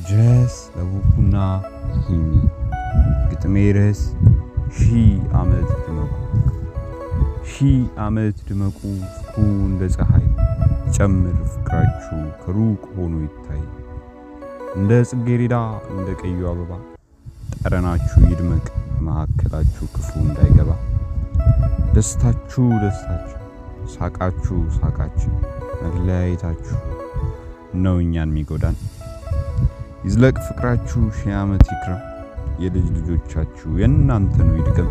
ድረስ ለቡቡና ሂሚ ግጥሜ ርዕስ ሺህ ዓመት ድመቁ። ሺህ ዓመት ድመቁ ፍኩ እንደ ፀሐይ ጨምር ፍቅራችሁ ከሩቅ ሆኖ ይታይ። እንደ ጽጌረዳ እንደ ቀዩ አበባ ጠረናችሁ ይድመቅ መካከላችሁ ክፉ እንዳይገባ። ደስታችሁ ደስታችን ሳቃችሁ ሳቃችን መለያየታችሁ ነው እኛን የሚጎዳን። ይዝለቅ ፍቅራችሁ ሺህ ዓመት ይክረም የልጅ ልጆቻችሁ የእናንተ ነው ይድገም።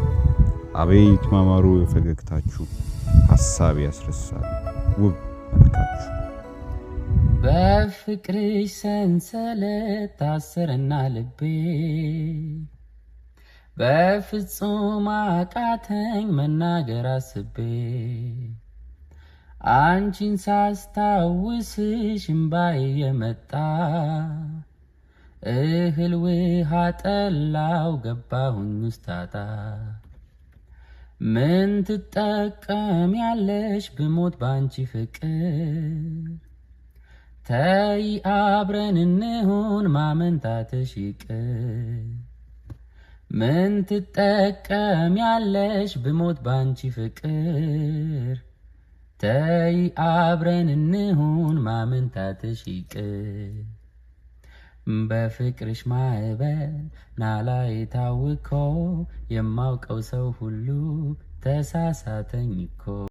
አቤት ማማሩ ፈገግታችሁ ሐሳብ ያስረሳል ውብ መልካችሁ። በፍቅርሽ ሰንሰለት ታሰረና ልቤ በፍጹም አቃተኝ መናገር አስቤ። አንቺን ሳስታውስሽ እምባዬ የመጣ እህል ውሃ ጠላው ገባሁኝ ውስጥ ታጣ። ምን ትጠቀሚያለሽ ብሞት ባንቺ ፍቅር? ተይ አብረን እንሁን ማመንታትሽ ይቅር። ምን ትጠቀሚያለሽ ብሞት ባንቺ ፍቅር? ተይ አብረን እንሁን ማመንታትሽ ይቅር። በፍቅርሽ ማዕበል ናላይ ታውኮ የማውቀው ሰው ሁሉ ተሳሳተኝ እኮ።